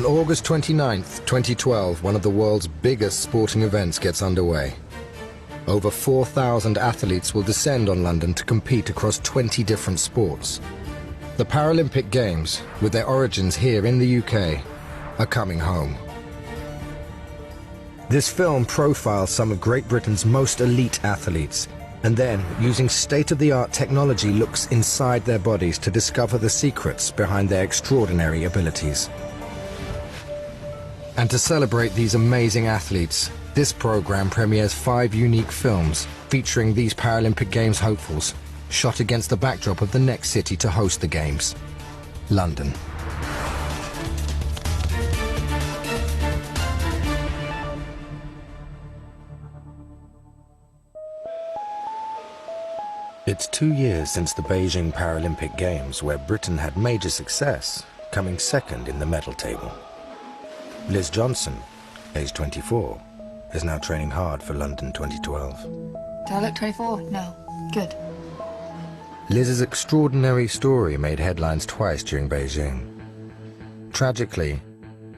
August 29th, 2012, one of the world's biggest sporting events gets underway. Over 4,000 athletes will descend on London to compete across 20 different sports. The Paralympic Games, with their origins here in the UK, are coming home. This film profiles some of Great Britain's most elite athletes, and then, using state-of-the-art technology, looks inside their bodies to discover the secrets behind their extraordinary abilities. And to celebrate these amazing athletes, this program premieres 5 unique films featuring these Paralympic Games hopefuls, shot against the backdrop of the next city to host the Games, London. It's 2 years since the Beijing Paralympic Games, where Britain had major success, coming second in the medal table. Liz Johnson, aged 24, is now training hard for London 2012. Do I look 24? No. Good. Liz's extraordinary story made headlines twice during Beijing. Tragically,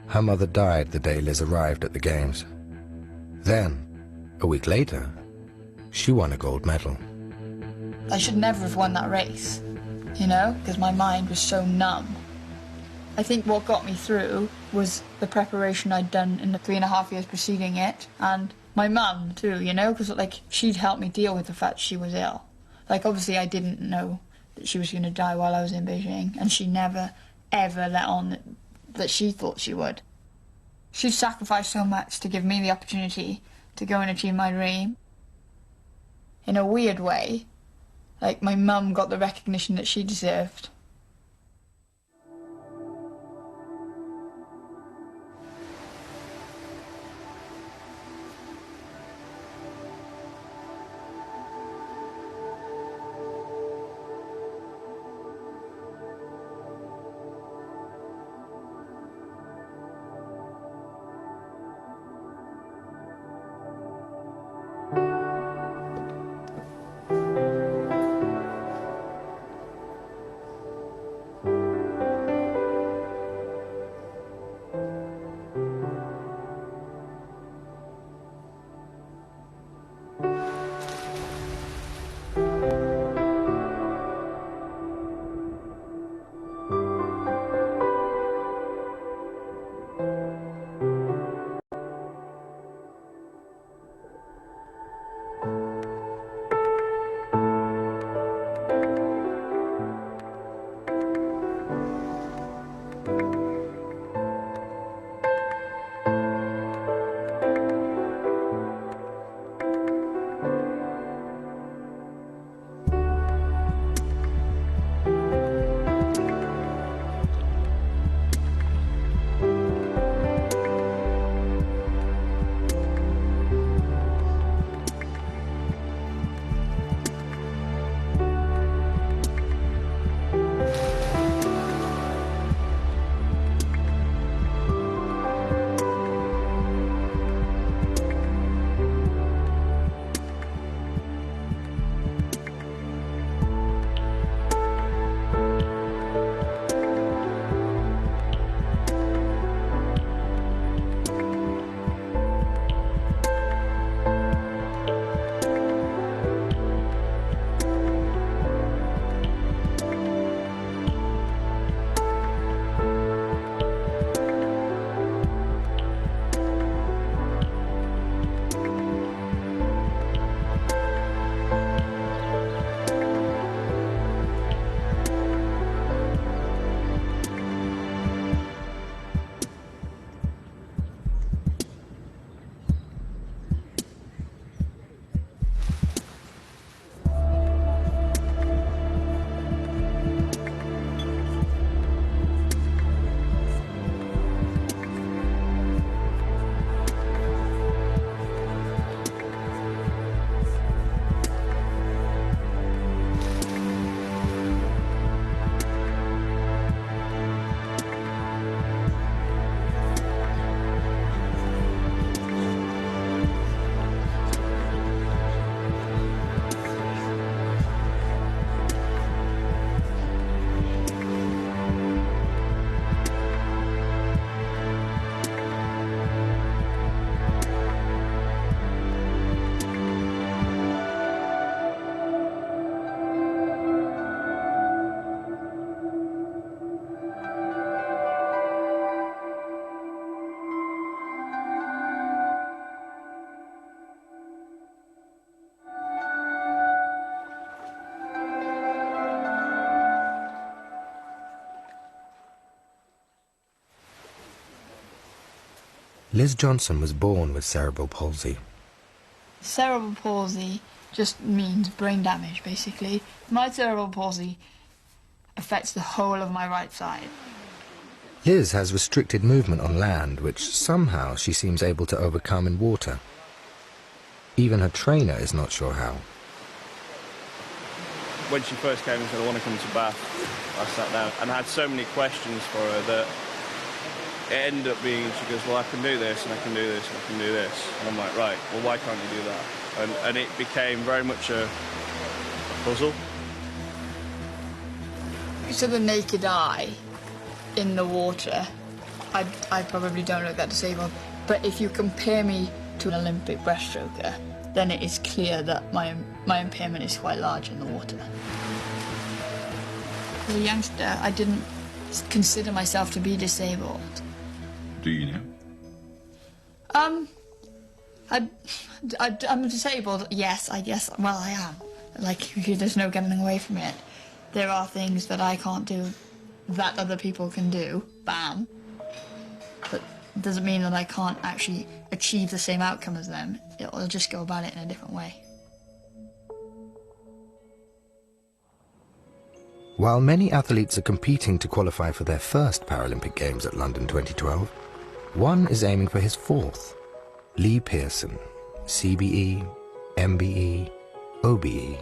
her mother died the day Liz arrived at the Games. Then, a week later, she won a gold medal. I should never have won that race, you know, because my mind was so numb. I think what got me through was the preparation I'd done in the 3.5 years preceding it, and my mum too, you know, because like she'd helped me deal with the fact she was ill. Like obviously I didn't know that she was going to die while I was in Beijing, and she never ever let on that she thought she would. She'd sacrificed so much to give me the opportunity to go and achieve my dream. In a weird way, like my mum got the recognition that she deserved. Liz Johnson was born with cerebral palsy. Cerebral palsy just means brain damage, basically. My cerebral palsy affects the whole of my right side. Liz has restricted movement on land, which somehow she seems able to overcome in water. Even her trainer is not sure how. When she first came and said, I want to come to Bath, I sat down and I had so many questions for her that it ended up being, she goes, well, I can do this, and I can do this, and I can do this. And I'm like, right, well, why can't you do that? And it became very much a puzzle. To the naked eye, in the water, I probably don't look that disabled. But if you compare me to an Olympic breaststroker, then it is clear that my impairment is quite large in the water. As a youngster, I didn't consider myself to be disabled. Do you now? I'm disabled, yes, I guess. Well, I am. Like, there's no getting away from it. There are things that I can't do that other people can do. Bam. But it doesn't mean that I can't actually achieve the same outcome as them. I'll just go about it in a different way. While many athletes are competing to qualify for their first Paralympic Games at London 2012, one is aiming for his fourth. Lee Pearson, CBE, MBE, OBE,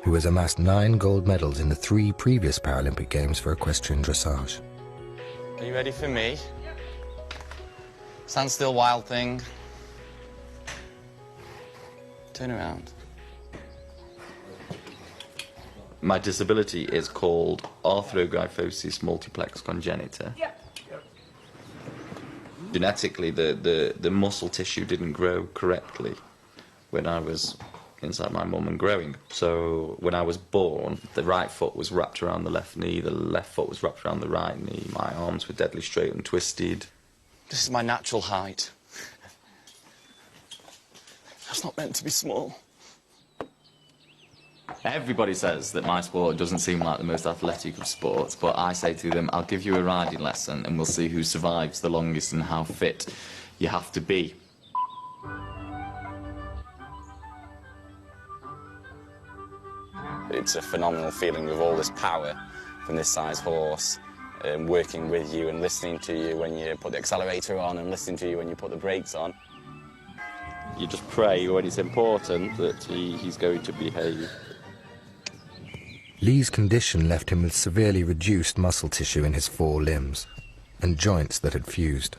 who has amassed 9 gold medals in the 3 previous Paralympic Games for equestrian dressage. Are you ready for me? Stand still, wild thing. Turn around. My disability is called arthrogryphosis multiplex congenita. Genetically, the muscle tissue didn't grow correctly when I was inside my mum and growing. So when I was born, the right foot was wrapped around the left knee, the left foot was wrapped around the right knee, my arms were deadly straight and twisted. This is my natural height. That's not meant to be small. Everybody says that my sport doesn't seem like the most athletic of sports, but I say to them, I'll give you a riding lesson and we'll see who survives the longest and how fit you have to be. It's a phenomenal feeling with all this power from this size horse, working with you and listening to you when you put the accelerator on and listening to you when you put the brakes on. You just pray when it's important that he's going to behave. Lee's condition left him with severely reduced muscle tissue in his 4 limbs and joints that had fused.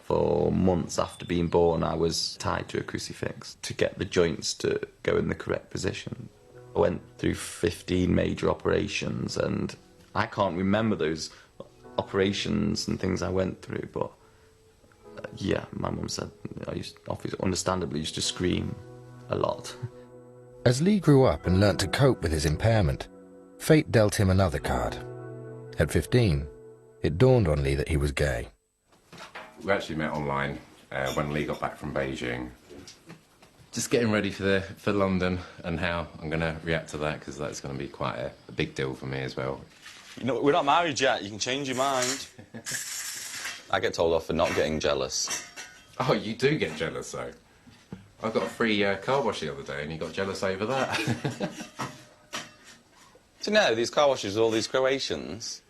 For months after being born, I was tied to a crucifix to get the joints to go in the correct position. I went through 15 major operations, and I can't remember those operations and things I went through, but yeah, my mum said I understandably used to scream a lot. As Lee grew up and learnt to cope with his impairment, fate dealt him another card. At 15, it dawned on Lee that he was gay. We actually met online when Lee got back from Beijing. Just getting ready for London and how I'm going to react to that, because that's going to be quite a big deal for me as well. You know, we're not married yet, you can change your mind. I get told off for not getting jealous. Oh, you do get jealous, though. I got a free car wash the other day and you got jealous over that. Do you know, these car washes, all these Croatians,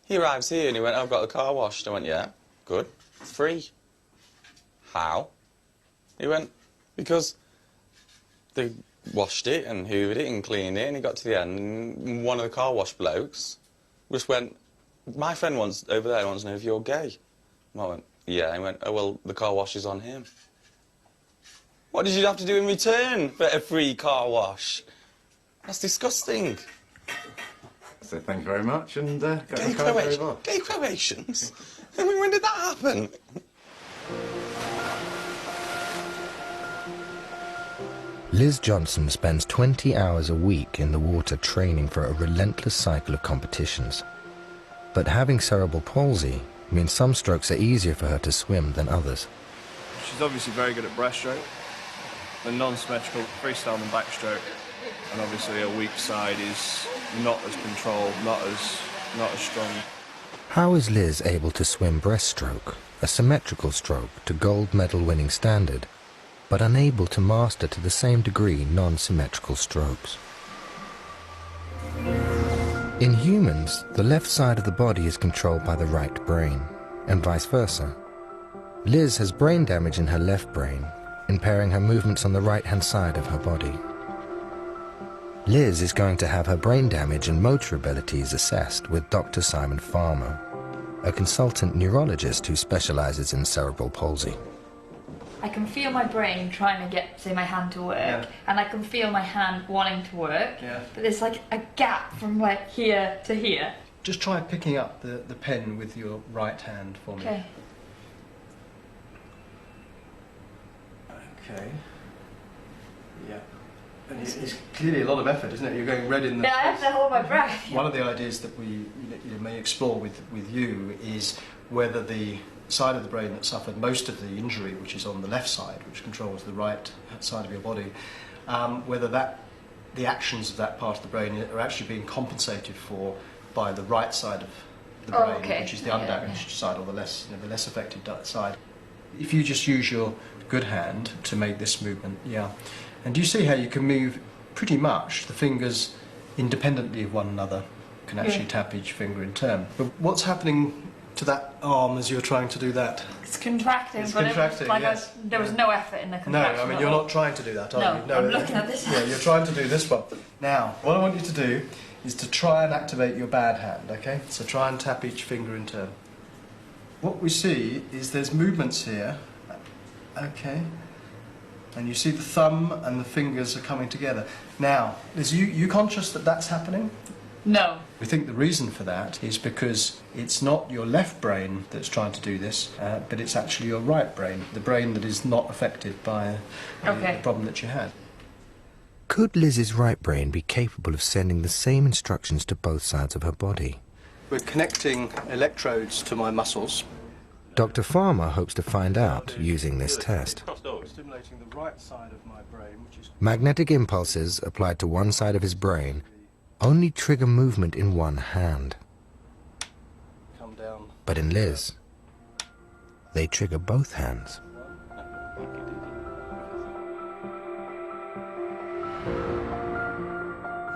he arrives here and he went, I've got a car washed. I went, yeah, good, it's free. How? He went, because they washed it and hoovered it and cleaned it, and he got to the end and one of the car wash blokes just went, my friend over there wants to know if you're gay. And I went, yeah. He went, oh, well, the car wash is on him. What did you have to do in return for a free car wash? That's disgusting. So thank you very much, and Gay Croatians? I mean, when did that happen? Liz Johnson spends 20 hours a week in the water training for a relentless cycle of competitions. But having cerebral palsy means some strokes are easier for her to swim than others. She's obviously very good at breaststroke, the non-symmetrical freestyle and backstroke, and obviously her weak side is not as controlled, not as strong. How is Liz able to swim breaststroke, a symmetrical stroke to gold medal winning standard, but unable to master to the same degree non-symmetrical strokes? In humans, the left side of the body is controlled by the right brain, and vice versa. Liz has brain damage in her left brain, impairing her movements on the right-hand side of her body. Liz is going to have her brain damage and motor abilities assessed with Dr. Simon Farmer, a consultant neurologist who specializes in cerebral palsy. I can feel my brain trying to get, say, my hand to work, and I can feel my hand wanting to work, but there's like a gap from like here to here. Just try picking up the pen with your right hand for me. Okay. Okay. Yeah. And it's clearly a lot of effort, isn't it? You're going red in the Yeah, I have to hold my breath. One of the ideas that we may explore with you is whether the side of the brain that suffered most of the injury, which is on the left side, which controls the right side of your body, whether the actions of that part of the brain are actually being compensated for by the right side of the brain, which is the undamaged side, or the less affected side. If you just use your good hand to make this movement, and you see how you can move pretty much the fingers independently of one another, can actually tap each finger in turn. But what's happening to that arm as you're trying to do that? It's contracting, It's but contracting, there was no effort in the contraction. No, I mean, you're not trying to do that, are you? No, I'm looking at this hand. Yeah, you're trying to do this one. Now, what I want you to do is to try and activate your bad hand, okay? So try and tap each finger in turn. What we see is there's movements here, okay? And you see the thumb and the fingers are coming together. Now, is you conscious that that's happening? No. We think the reason for that is because it's not your left brain that's trying to do this, but it's actually your right brain, the brain that is not affected by the problem that you had. Could Liz's right brain be capable of sending the same instructions to both sides of her body? We're connecting electrodes to my muscles. Dr. Farmer hopes to find out using this test. Stimulating the right side of my brain, which is... Magnetic impulses applied to one side of his brain only trigger movement in one hand. Come down. But in Liz, they trigger both hands.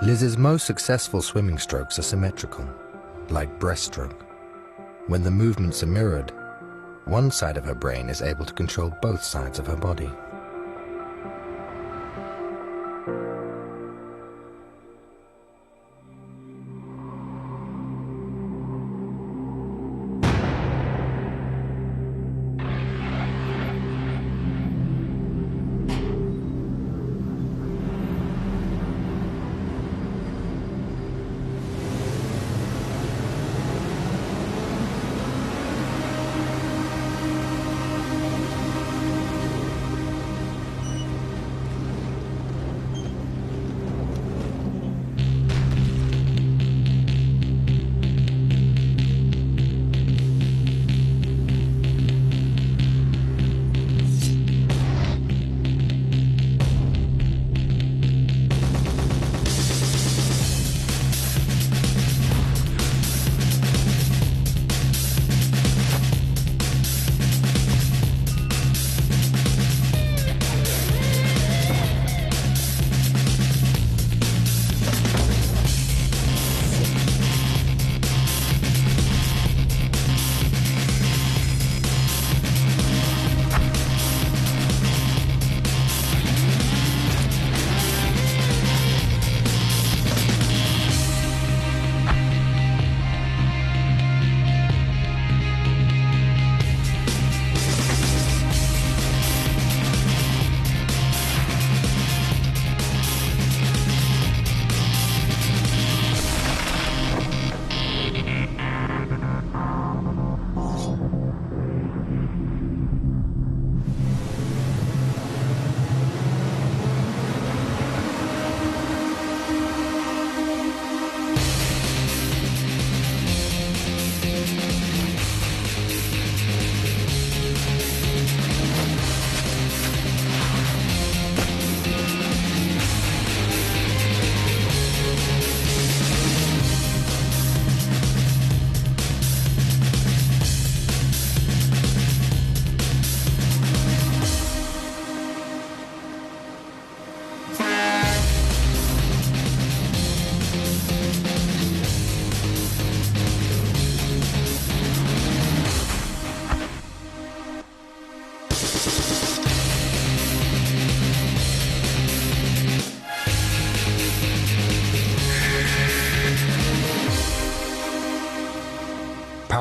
Liz's most successful swimming strokes are symmetrical, like breaststroke. When the movements are mirrored, one side of her brain is able to control both sides of her body.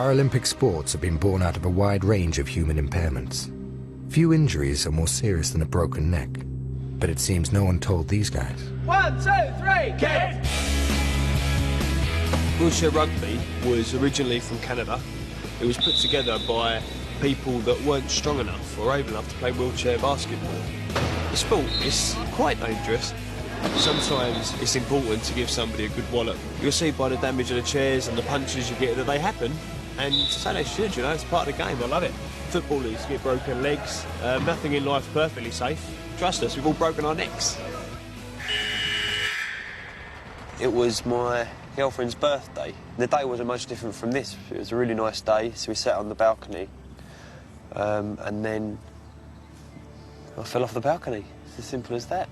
Paralympic sports have been born out of a wide range of human impairments. Few injuries are more serious than a broken neck, but it seems no one told these guys. 1, 2, 3, kick! Wheelchair rugby was originally from Canada. It was put together by people that weren't strong enough or able enough to play wheelchair basketball. The sport is quite dangerous. Sometimes it's important to give somebody a good wallop. You'll see by the damage of the chairs and the punches you get that they happen, and so they should, you know, it's part of the game. I love it. Footballers get broken legs. Nothing in life perfectly safe. Trust us, we've all broken our necks. It was my girlfriend's birthday. The day wasn't much different from this. It was a really nice day, so we sat on the balcony, and then I fell off the balcony. It's as simple as that.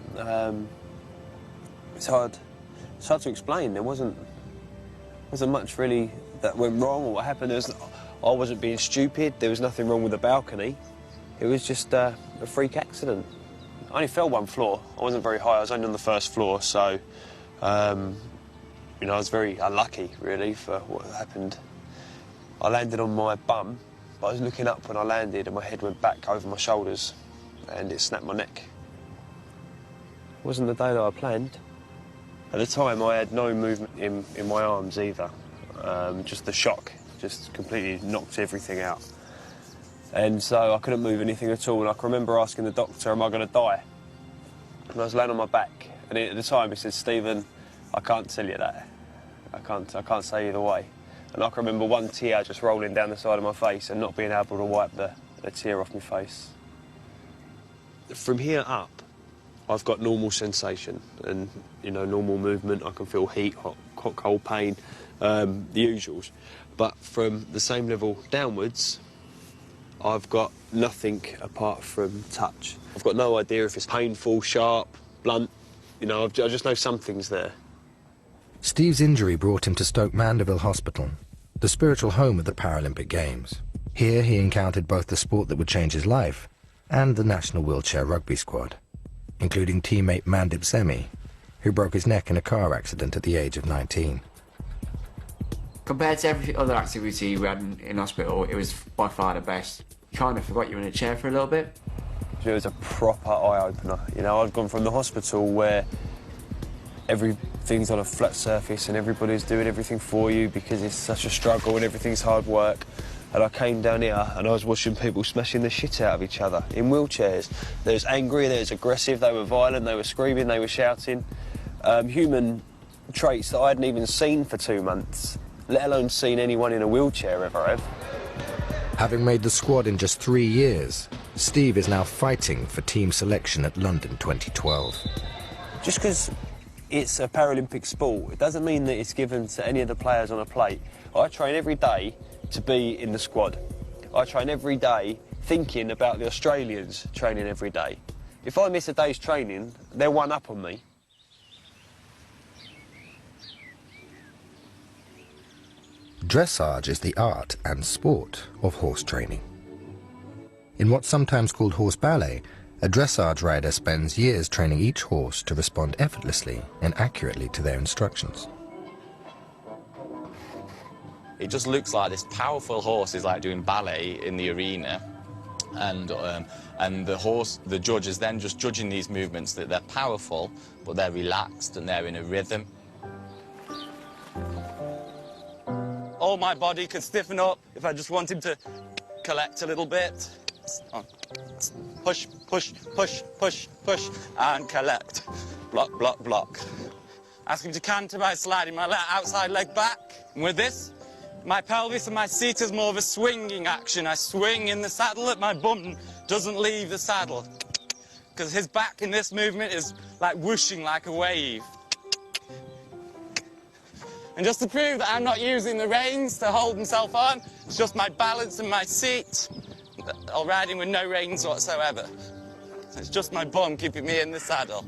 It's hard to explain. There wasn't much really that went wrong or what happened. I wasn't being stupid. There was nothing wrong with the balcony. It was just a freak accident. I only fell one floor. I wasn't very high. I was only on the first floor, so you know, I was very unlucky really for what happened. I landed on my bum, but I was looking up when I landed, and my head went back over my shoulders, and it snapped my neck. It wasn't the day that I planned. At the time, I had no movement in my arms either. Just the shock just completely knocked everything out. And so I couldn't move anything at all, and I can remember asking the doctor, am I going to die? And I was laying on my back, and at the time he said, Stephen, I can't tell you that. I can't say either way. And I can remember one tear just rolling down the side of my face and not being able to wipe the tear off my face. From here up, I've got normal sensation and, you know, normal movement. I can feel heat, hot, cold, pain, the usuals. But from the same level downwards, I've got nothing apart from touch. I've got no idea if it's painful, sharp, blunt. You know, I just know something's there. Steve's injury brought him to Stoke Mandeville Hospital, the spiritual home of the Paralympic Games. Here he encountered both the sport that would change his life and the national wheelchair rugby squad, including teammate Mandip Semi, who broke his neck in a car accident at the age of 19. Compared to every other activity we had in hospital, it was by far the best. You kind of forgot you were in a chair for a little bit. It was a proper eye-opener. You know, I'd gone from the hospital where everything's on a flat surface and everybody's doing everything for you because it's such a struggle and everything's hard work. And I came down here and I was watching people smashing the shit out of each other in wheelchairs. They was angry, they was aggressive, they were violent, they were screaming, they were shouting. Human traits that I hadn't even seen for 2 months, let alone seen anyone in a wheelchair ever have. Having made the squad in just 3 years, Steve is now fighting for team selection at London 2012. Just because it's a Paralympic sport, it doesn't mean that it's given to any of the players on a plate. I train every day to be in the squad. I train every day thinking about the Australians training every day. If I miss a day's training, they're one up on me. Dressage is the art and sport of horse training. In what's sometimes called horse ballet, a dressage rider spends years training each horse to respond effortlessly and accurately to their instructions. It just looks like this powerful horse is like doing ballet in the arena, and the judge is then just judging these movements, that they're powerful, but they're relaxed and they're in a rhythm. All my body could stiffen up if I just want him to collect a little bit. Push, push, push, push, push, and collect. Block, block, block. Ask him to canter by sliding my outside leg back. And with this, my pelvis and my seat is more of a swinging action. I swing in the saddle that my bum doesn't leave the saddle. Because his back in this movement is like whooshing like a wave. And just to prove that I'm not using the reins to hold himself on, it's just my balance and my seat. I'm riding with no reins whatsoever. So it's just my bum keeping me in the saddle.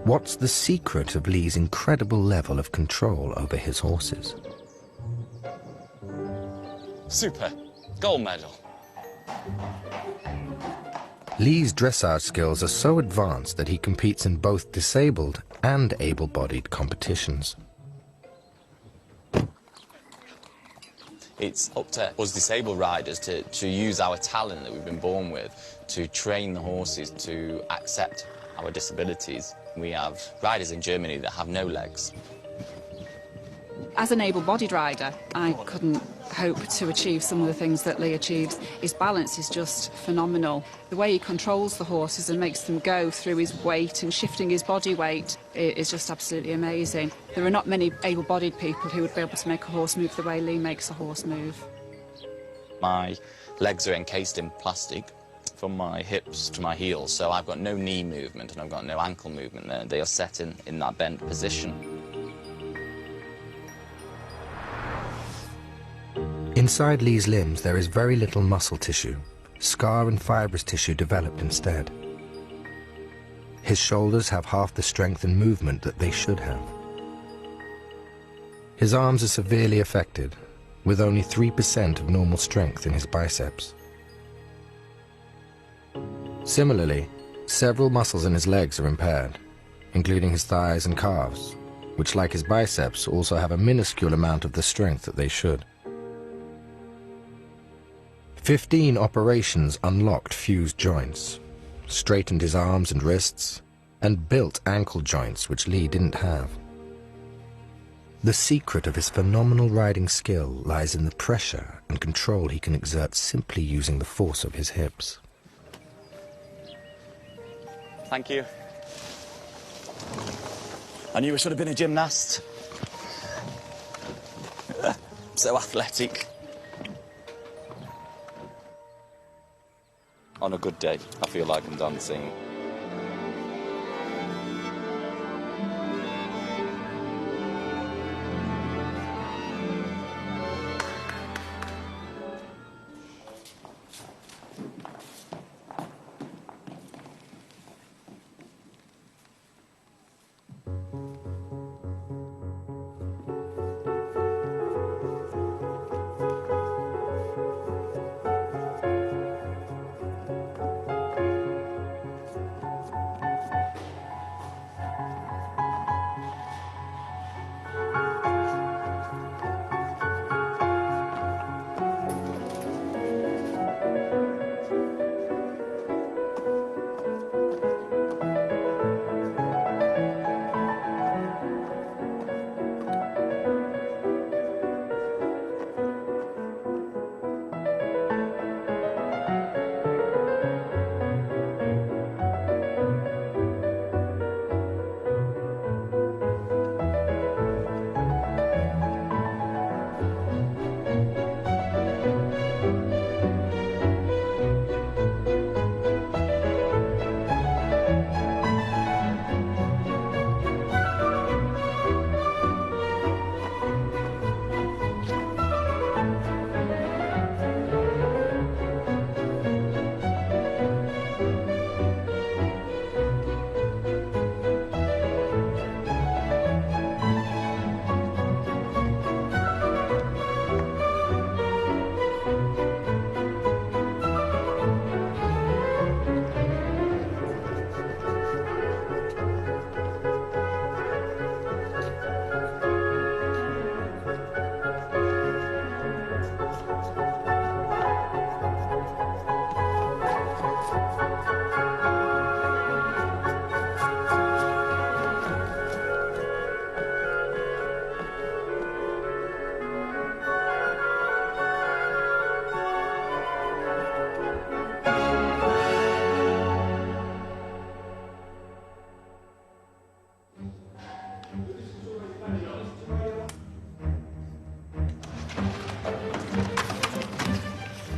What's the secret of Lee's incredible level of control over his horses? Super. Gold medal. Lee's dressage skills are so advanced that he competes in both disabled and able-bodied competitions. It's up to us disabled riders to use our talent that we've been born with to train the horses to accept our disabilities. We have riders in Germany that have no legs. As an able-bodied rider, I couldn't hope to achieve some of the things that Lee achieves. His balance is just phenomenal. The way he controls the horses and makes them go through his weight and shifting his body weight is just absolutely amazing. There are not many able-bodied people who would be able to make a horse move the way Lee makes a horse move. My legs are encased in plastic from my hips to my heels, so I've got no knee movement and I've got no ankle movement there. They are set in that bent position. Inside Lee's limbs, there is very little muscle tissue. Scar and fibrous tissue developed instead. His shoulders have half the strength and movement that they should have. His arms are severely affected, with only 3% of normal strength in his biceps. Similarly, several muscles in his legs are impaired, including his thighs and calves, which, like his biceps, also have a minuscule amount of the strength that they should. 15 operations unlocked fused joints, straightened his arms and wrists, and built ankle joints which Lee didn't have. The secret of his phenomenal riding skill lies in the pressure and control he can exert simply using the force of his hips. Thank you. I knew I should have been a gymnast. So athletic. On a good day, I feel like I'm dancing.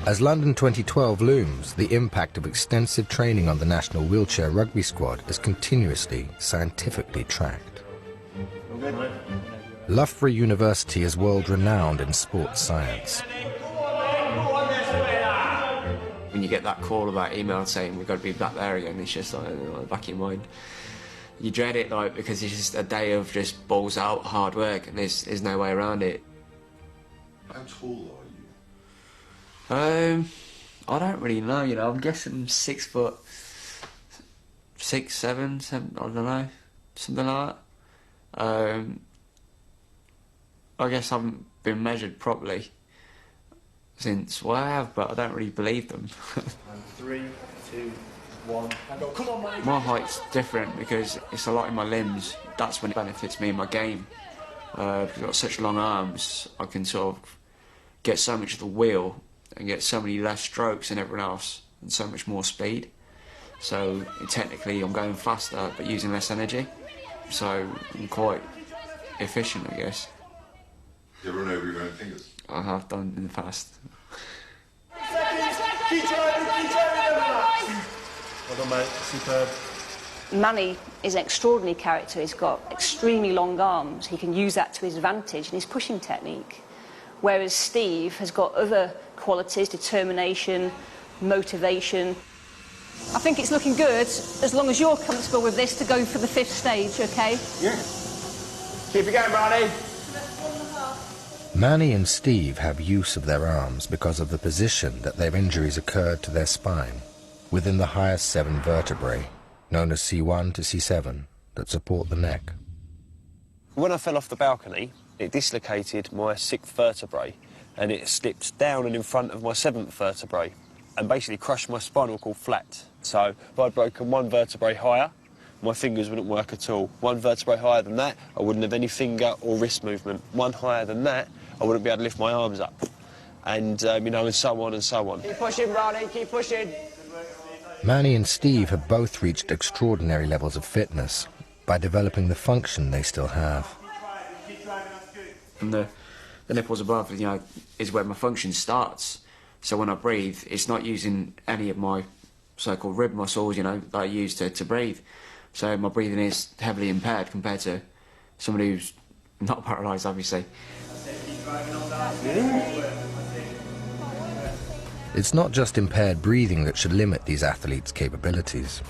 As London 2012 looms, the impact of extensive training on the national wheelchair rugby squad is continuously scientifically tracked. Loughborough University is world-renowned in sports science. When you get that call about email saying we've got to be back there again, it's just like in the back of your mind. You dread it, like, because it's just a day of just balls out hard work, and there's no way around it. How tall are you? I don't really know, you know, I'm guessing 6 foot 6, 7, I don't know, something like that. I guess I haven't been measured properly, since. Well, I have, but I don't really believe them. And 3, 2, 1, and go. Come on, man. My height's different because it's a lot in my limbs. That's when it benefits me in my game. Because I've got such long arms, I can sort of get so much of the wheel and get so many less strokes than everyone else and so much more speed. So technically I'm going faster but using less energy. So I'm quite efficient, I guess. You ever run over your own fingers? I have done in the past. Keep driving, well done, mate. Superb. Manny is an extraordinary character. He's got extremely long arms. He can use that to his advantage in his pushing technique. Whereas Steve has got other qualities, determination, motivation. I think it's looking good, as long as you're comfortable with this, to go for the 5th stage, OK? Yeah. Keep it going, Barney. Manny and Steve have use of their arms because of the position that their injuries occurred to their spine, within the highest 7 vertebrae, known as C1 to C7, that support the neck. When I fell off the balcony, it dislocated my 6th vertebrae and it slipped down and in front of my 7th vertebrae and basically crushed my spinal cord flat. So if I'd broken 1 vertebrae higher, my fingers wouldn't work at all. 1 vertebrae higher than that, I wouldn't have any finger or wrist movement. 1 higher than that, I wouldn't be able to lift my arms up. And, you know, and so on and so on. Keep pushing, Barney, keep pushing. Manny and Steve have both reached extraordinary levels of fitness by developing the function they still have. And the nipples above, you know, is where my function starts. So when I breathe, it's not using any of my so-called rib muscles, you know, that I use to breathe. So my breathing is heavily impaired compared to somebody who's not paralysed, obviously. It's not just impaired breathing that should limit these athletes' capabilities.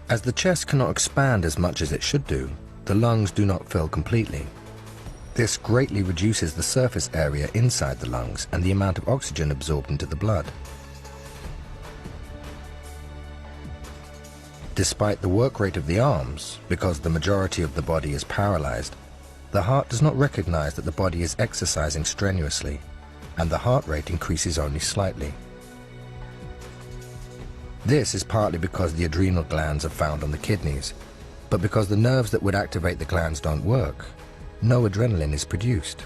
As the chest cannot expand as much as it should do, the lungs do not fill completely. This greatly reduces the surface area inside the lungs and the amount of oxygen absorbed into the blood. Despite the work rate of the arms, because the majority of the body is paralyzed, the heart does not recognize that the body is exercising strenuously, and the heart rate increases only slightly. This is partly because the adrenal glands are found on the kidneys, but because the nerves that would activate the glands don't work, no adrenaline is produced.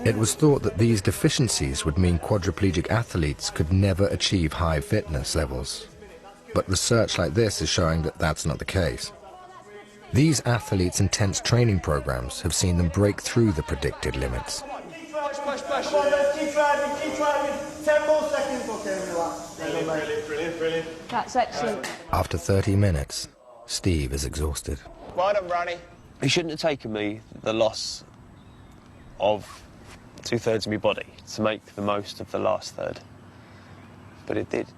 It was thought that these deficiencies would mean quadriplegic athletes could never achieve high fitness levels. But research like this is showing that that's not the case. These athletes' intense training programs have seen them break through the predicted limits. Push, push, push. Come on, let's keep driving, keep driving. 10 more seconds, okay, relax. Brilliant, brilliant, brilliant. That's excellent. After 30 minutes, Steve is exhausted. Well done, Ronnie. It shouldn't have taken me the loss of 2/3 of my body to make the most of the last third, but it did.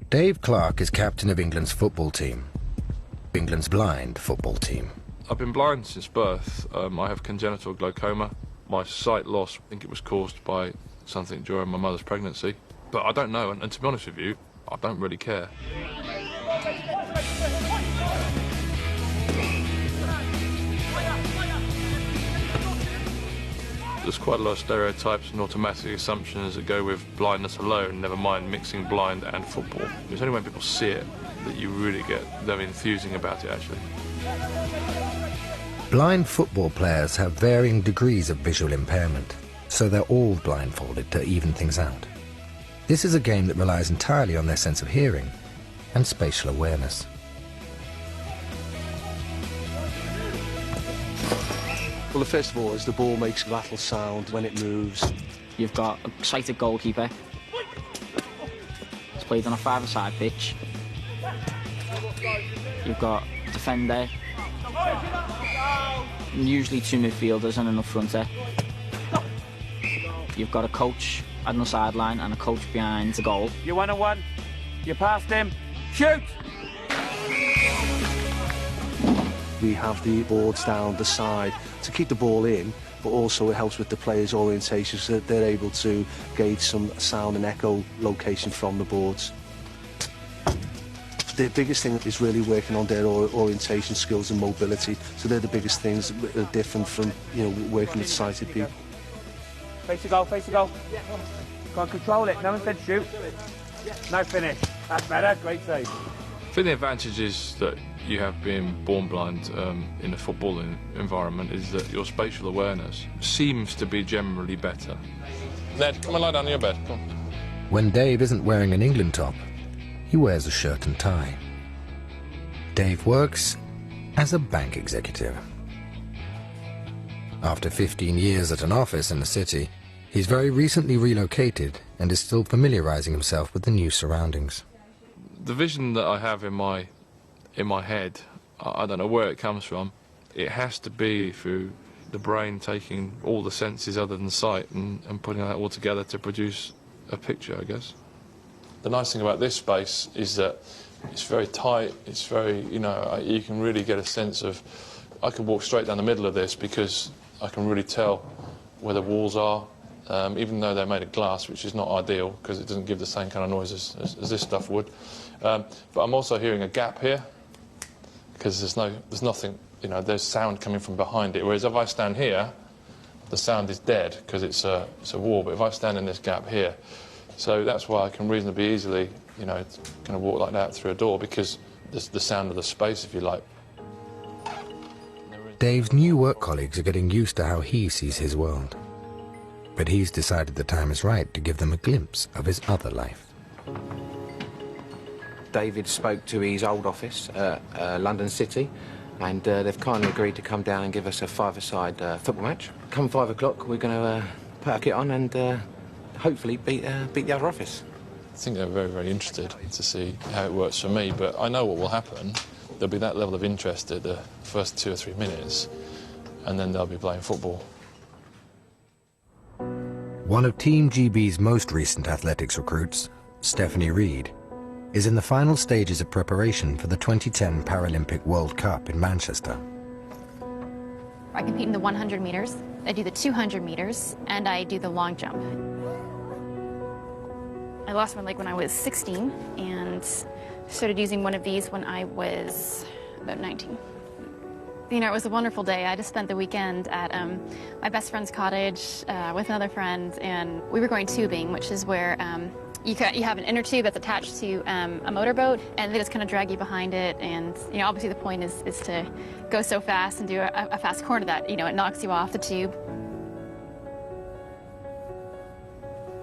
Dave Clark is captain of England's football team, England's blind football team. I've been blind since birth. I have congenital glaucoma. My sight loss, I think it was caused by something during my mother's pregnancy. But I don't know, and to be honest with you, I don't really care. There's quite a lot of stereotypes and automatic assumptions that go with blindness alone, never mind mixing blind and football. It's only when people see it that you really get them enthusing about it, actually. Blind football players have varying degrees of visual impairment, so they're all blindfolded to even things out. This is a game that relies entirely on their sense of hearing and spatial awareness. Well, first of all, is the ball makes a rattle sound when it moves. You've got a sighted goalkeeper. It's played on a five-a-side pitch. You've got a defender. Usually 2 midfielders and an up-fronter. You've got a coach on the sideline and a coach behind the goal. You're 1-on-1. You passed him. Shoot! We have the boards down the side to keep the ball in, but also it helps with the players' orientation so that they're able to gauge some sound and echo location from the boards. The biggest thing is really working on their orientation skills and mobility, so they're the biggest things that are different from, you know, working with sighted people. Face the goal, face the goal. Go on, control it. No one said shoot. No finish. That's better. Great save. I think the advantages that you have being born blind in a footballing environment is that your spatial awareness seems to be generally better. Ned, come and lie down on your bed. Come on. When Dave isn't wearing an England top, he wears a shirt and tie. Dave works as a bank executive. After 15 years at an office in the city, he's very recently relocated and is still familiarizing himself with the new surroundings. The vision that I have in my head, I don't know where it comes from. It has to be through the brain taking all the senses other than sight and putting that all together to produce a picture, I guess. The nice thing about this space is that it's very tight, it's very, you know, you can really get a sense of, I can walk straight down the middle of this because I can really tell where the walls are, even though they're made of glass, which is not ideal because it doesn't give the same kind of noise as this stuff would. But I'm also hearing a gap here because there's nothing, you know, there's sound coming from behind it, whereas if I stand here, the sound is dead because it's a wall, but if I stand in this gap here, so that's why I can reasonably easily, you know, kind of walk like that through a door because there's the sound of the space, if you like. Dave's new work colleagues are getting used to how he sees his world. But he's decided the time is right to give them a glimpse of his other life. David spoke to his old office, London City, and they've kindly agreed to come down and give us a five-a-side football match. Come 5 o'clock, we're going to put our kit on and hopefully beat the other office. I think they're very, very interested to see how it works for me, but I know what will happen. There'll be that level of interest at the first 2 or 3 minutes, and then they'll be playing football. One of Team GB's most recent athletics recruits, Stephanie Reed, is in the final stages of preparation for the 2010 Paralympic World Cup in Manchester. I compete in the 100 meters, I do the 200 meters, and I do the long jump. I lost my leg when I was 16 and started using one of these when I was about 19. You know, it was a wonderful day. I just spent the weekend at my best friend's cottage with another friend, and we were going tubing, which is where you have an inner tube that's attached to a motorboat, and they just kind of drag you behind it. And you know, obviously the point is to go so fast and do a fast corner that, you know, it knocks you off the tube.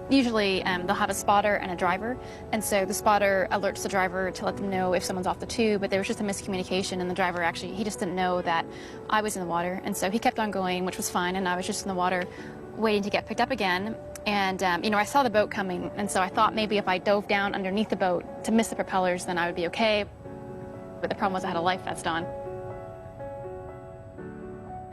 Usually they'll have a spotter and a driver, and so the spotter alerts the driver to let them know if someone's off the tube, but there was just a miscommunication, and the driver actually, he just didn't know that I was in the water, and so he kept on going, which was fine, and I was just in the water waiting to get picked up again. And you know, I saw the boat coming, and so I thought maybe if I dove down underneath the boat to miss the propellers, then I would be okay. But the problem was I had a life vest on.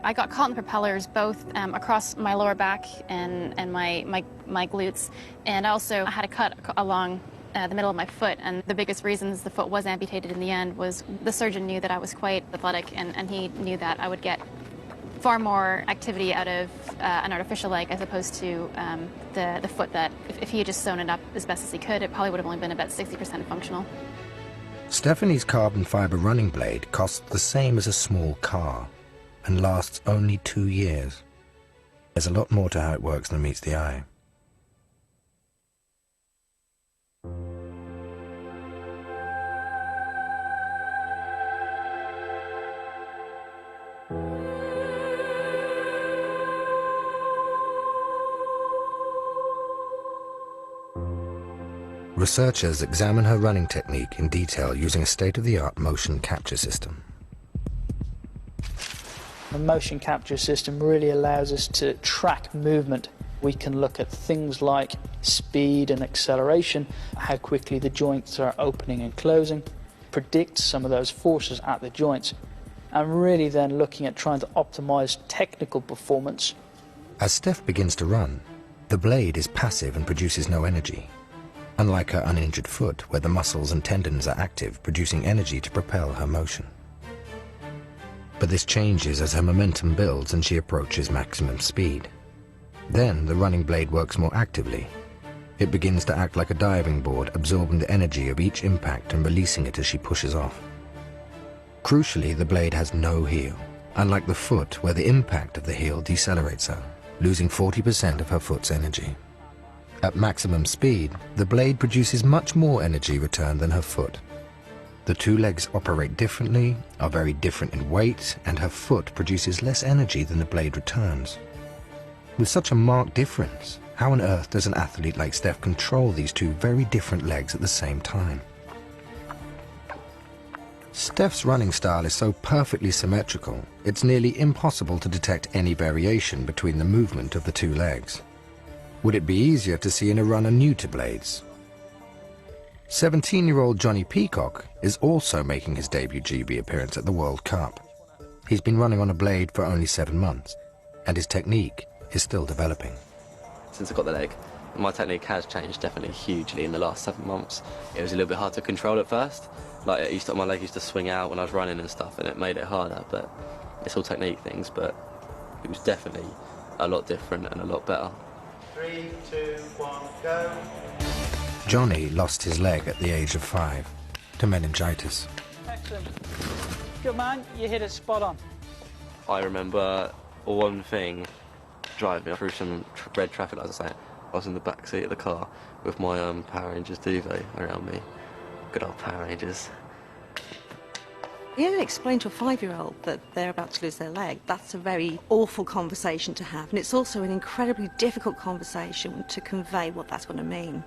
I got caught in the propellers both across my lower back and my glutes, and also I had a cut along the middle of my foot, and the biggest reasons the foot was amputated in the end was the surgeon knew that I was quite athletic, and he knew that I would get far more activity out of an artificial leg as opposed to the foot that, if he had just sewn it up as best as he could, it probably would have only been about 60% functional. Stephanie's carbon fiber running blade costs the same as a small car and lasts only 2 years. There's a lot more to how it works than meets the eye. Researchers examine her running technique in detail using a state-of-the-art motion capture system. The motion capture system really allows us to track movement. We can look at things like speed and acceleration, how quickly the joints are opening and closing, predict some of those forces at the joints, and really then looking at trying to optimize technical performance. As Steph begins to run, the blade is passive and produces no energy, unlike her uninjured foot, where the muscles and tendons are active, producing energy to propel her motion. But this changes as her momentum builds and she approaches maximum speed. Then the running blade works more actively. It begins to act like a diving board, absorbing the energy of each impact and releasing it as she pushes off. Crucially, the blade has no heel, unlike the foot, where the impact of the heel decelerates her, losing 40% of her foot's energy. At maximum speed, the blade produces much more energy return than her foot. The two legs operate differently, are very different in weight, and her foot produces less energy than the blade returns. With such a marked difference, how on earth does an athlete like Steph control these two very different legs at the same time? Steph's running style is so perfectly symmetrical, it's nearly impossible to detect any variation between the movement of the two legs. Would it be easier to see in a runner new to blades? 17-year-old Johnny Peacock is also making his debut GB appearance at the World Cup. He's been running on a blade for only 7 months, and his technique is still developing. Since I got the leg, my technique has changed definitely hugely in the last 7 months. It was a little bit hard to control at first. Like my leg used to swing out when I was running and stuff, and it made it harder, but it's all technique things, but it was definitely a lot different and a lot better. 3, 2, 1, go. Johnny lost his leg at the age of 5 to meningitis. Excellent. Good man, you hit it spot on. I remember one thing, driving through some red traffic lights. I was in the back seat of the car with my Power Rangers duvet around me. Good old Power Rangers. You don't explain to a 5-year-old that they're about to lose their leg. That's a very awful conversation to have, and it's also an incredibly difficult conversation to convey what that's going to mean.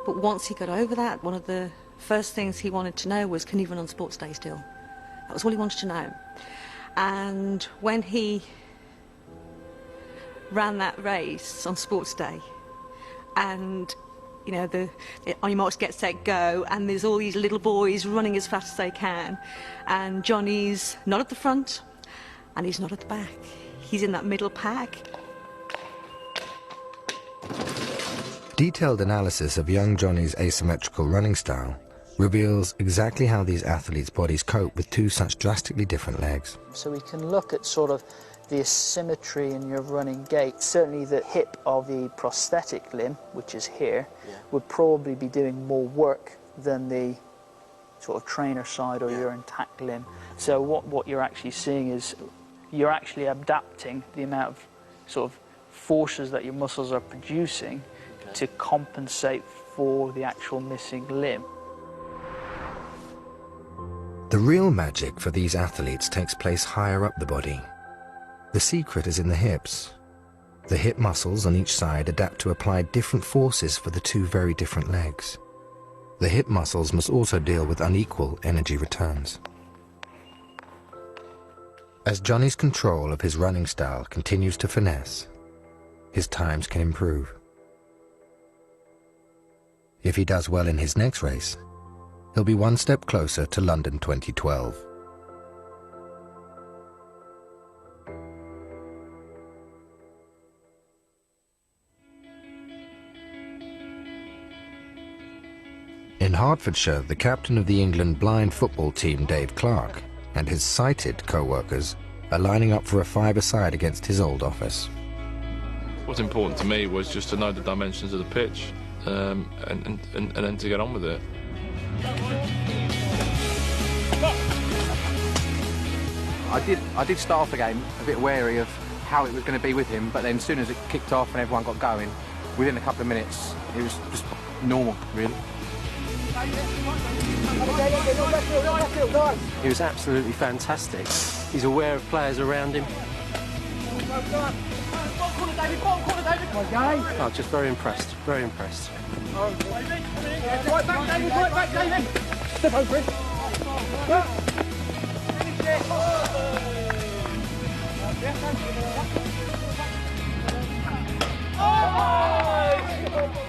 But once he got over that, one of the first things he wanted to know was, can he run on sports day still? That was all he wanted to know. And when he ran that race on sports day, and you know, on your marks, get set, go, and there's all these little boys running as fast as they can, and Johnny's not at the front and he's not at the back, he's in that middle pack. Detailed analysis of young Johnny's asymmetrical running style reveals exactly how these athletes' bodies cope with two such drastically different legs. So we can look at sort of the asymmetry in your running gait. Certainly the hip of the prosthetic limb, which is here, would probably be doing more work than the sort of trainer side or your intact limb. So what you're actually seeing is you're actually adapting the amount of sort of forces that your muscles are producing to compensate for the actual missing limb. The real magic for these athletes takes place higher up the body. The secret is in the hips. The hip muscles on each side adapt to apply different forces for the two very different legs. The hip muscles must also deal with unequal energy returns. As Johnny's control of his running style continues to finesse, his times can improve. If he does well in his next race, he'll be one step closer to London 2012. In Hertfordshire, the captain of the England blind football team, Dave Clark, and his sighted co-workers are lining up for a five-a-side against his old office. What's important to me was just to know the dimensions of the pitch and then to get on with it. I did start off the game a bit wary of how it was going to be with him, but then as soon as it kicked off and everyone got going, within a couple of minutes, it was just normal, really. He was absolutely fantastic. He's aware of players around him. Oh, just very impressed, very impressed.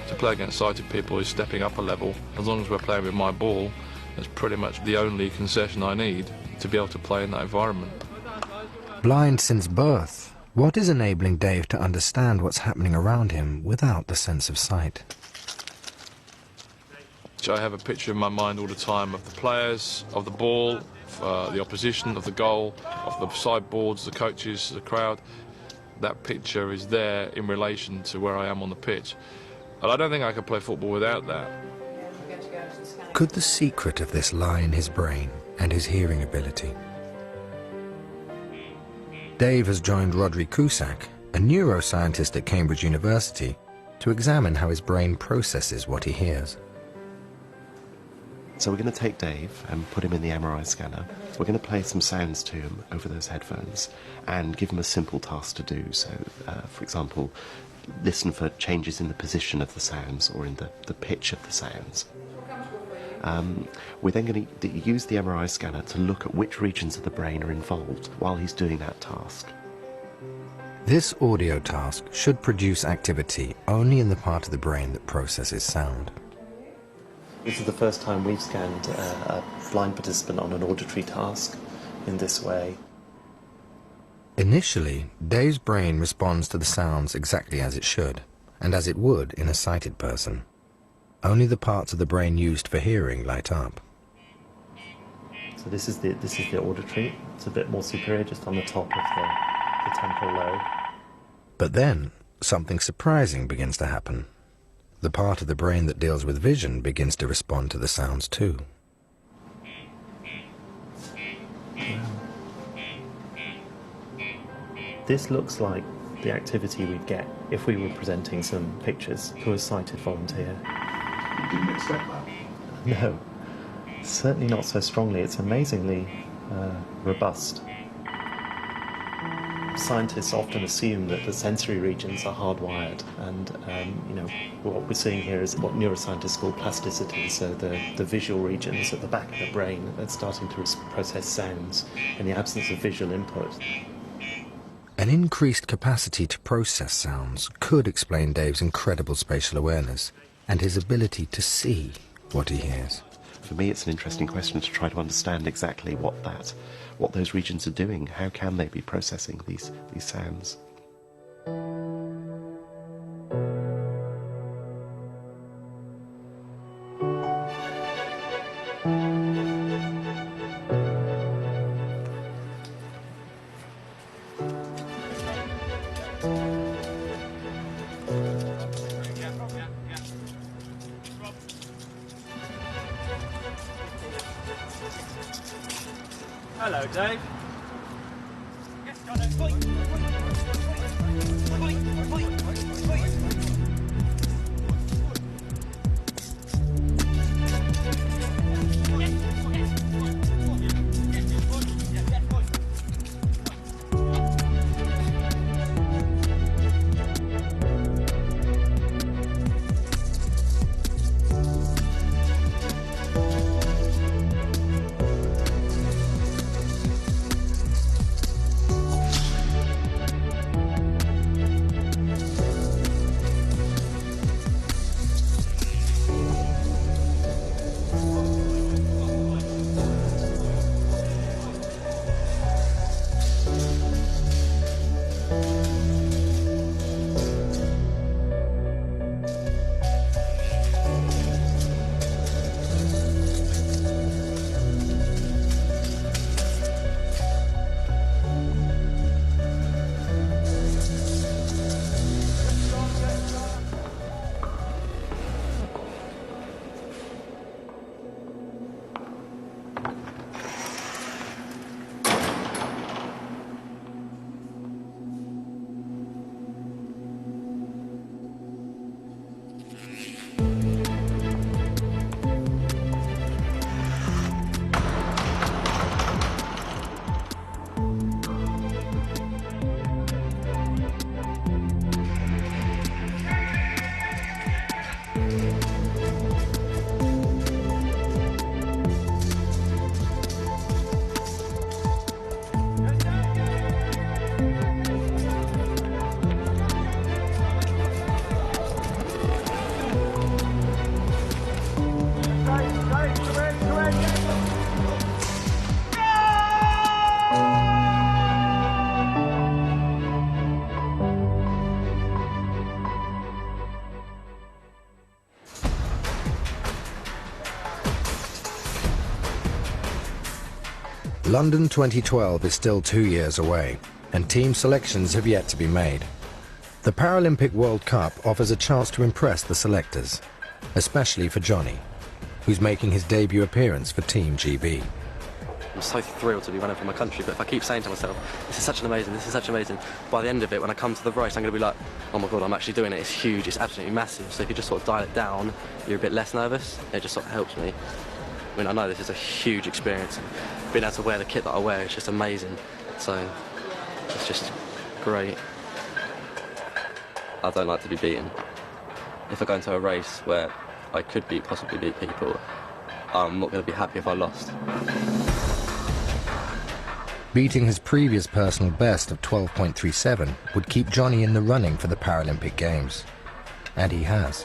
To play against sighted people is stepping up a level. As long as we're playing with my ball, that's pretty much the only concession I need to be able to play in that environment. Blind since birth, what is enabling Dave to understand what's happening around him without the sense of sight? pitch, I have a picture in my mind all the time of the players, of the ball, the opposition, of the goal, of the sideboards, the coaches, the crowd. That picture is there in relation to where I am on the pitch. And I don't think I could play football without that. Could the secret of this lie in his brain and his hearing ability? Dave has joined Rodri Cusack, a neuroscientist at Cambridge University, to examine how his brain processes what he hears. So we're going to take Dave and put him in the MRI scanner. We're going to play some sounds to him over those headphones and give him a simple task to do. So, for example, listen for changes in the position of the sounds or in the pitch of the sounds. We're then going to use the MRI scanner to look at which regions of the brain are involved while he's doing that task. This audio task should produce activity only in the part of the brain that processes sound. This is the first time we've scanned a blind participant on an auditory task in this way. Initially, Dave's brain responds to the sounds exactly as it should, and as it would in a sighted person. Only the parts of the brain used for hearing light up. So this is the auditory. It's a bit more superior, just on the top of the temporal lobe. But then, something surprising begins to happen. The part of the brain that deals with vision begins to respond to the sounds too. This looks like the activity we'd get if we were presenting some pictures to a sighted volunteer. You didn't expect that? No, certainly not so strongly. It's amazingly robust. Scientists often assume that the sensory regions are hardwired, and what we're seeing here is what neuroscientists call plasticity. So the visual regions at the back of the brain are starting to process sounds in the absence of visual input. An increased capacity to process sounds could explain Dave's incredible spatial awareness and his ability to see what he hears. For me, it's an interesting question to try to understand exactly what those regions are doing. How can they be processing these sounds? Hello, Dave. London 2012 is still 2 years away, and team selections have yet to be made. The Paralympic World Cup offers a chance to impress the selectors, especially for Johnny, who's making his debut appearance for Team GB. I'm so thrilled to be running for my country, but if I keep saying to myself, this is such amazing, by the end of it, when I come to the race, I'm going to be like, oh my God, I'm actually doing it, it's huge, it's absolutely massive. So if you just sort of dial it down, you're a bit less nervous, it just sort of helps me. I mean, I know this is a huge experience, and being able to wear the kit that I wear is just amazing, so it's just great. I don't like to be beaten. If I go into a race where I could possibly beat people, I'm not going to be happy if I lost. Beating his previous personal best of 12.37 would keep Johnny in the running for the Paralympic Games. And he has.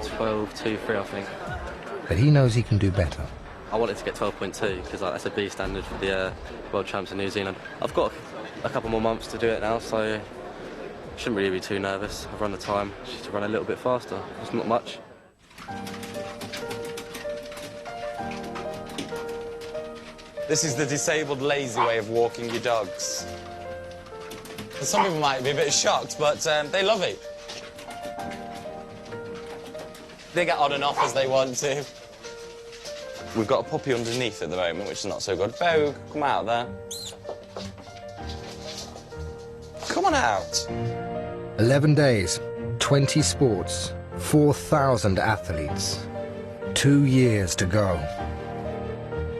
12.23, I think. But he knows he can do better. I wanted to get 12.2 because that's a B standard for the World Champs in New Zealand. I've got a couple more months to do it now, so I shouldn't really be too nervous. I've run the time, just to run a little bit faster. It's not much. This is the disabled, lazy way of walking your dogs. Some people might be a bit shocked, but they love it. They get on and off as they want to. We've got a puppy underneath at the moment, which is not so good. Vogue, come out there. Come on out. 11 days, 20 sports, 4,000 athletes. 2 years to go.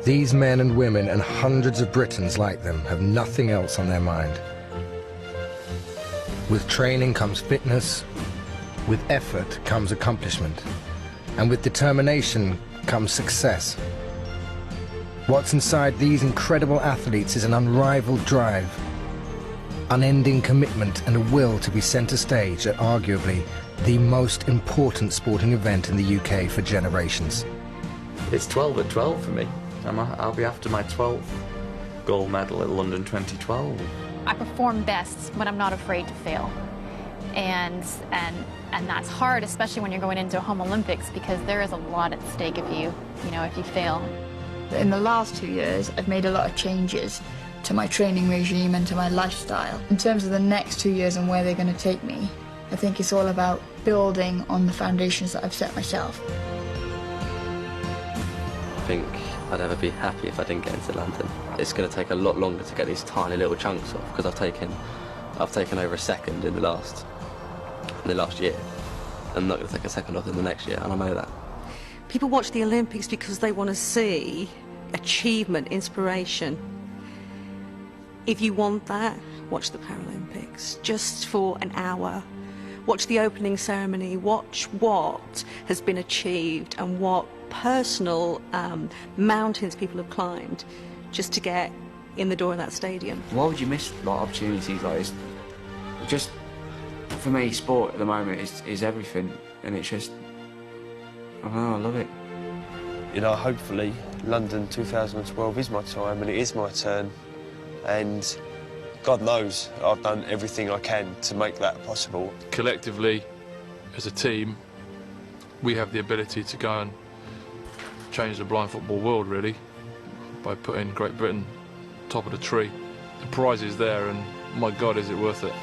These men and women and hundreds of Britons like them have nothing else on their mind. With training comes fitness, with effort comes accomplishment, and with determination comes success. What's inside these incredible athletes is an unrivaled drive, unending commitment and a will to be centre stage at arguably the most important sporting event in the UK for generations. It's 12 at 12 for me. I'll be after my 12th gold medal at London 2012. I perform best when I'm not afraid to fail. And that's hard, especially when you're going into a home Olympics, because there is a lot at stake if you fail. In the last 2 years, I've made a lot of changes to my training regime and to my lifestyle. In terms of the next 2 years and where they're going to take me, I think it's all about building on the foundations that I've set myself. I think I'd ever be happy if I didn't get into London. It's going to take a lot longer to get these tiny little chunks off, because I've taken over a second in the last year. I'm not going to take a second off in the next year, and I know that. People watch the Olympics because they want to see achievement, inspiration. If you want that, watch the Paralympics, just for an hour. Watch the opening ceremony, watch what has been achieved and what personal mountains people have climbed just to get in the door of that stadium. Why would you miss opportunities like this? Just, for me, sport at the moment is everything, and it's just, I don't know, I love it. You know, hopefully London 2012 is my time and it is my turn, and God knows I've done everything I can to make that possible. Collectively, as a team, we have the ability to go and change the blind football world, really, by putting Great Britain top of the tree. The prize is there, and my God, is it worth it.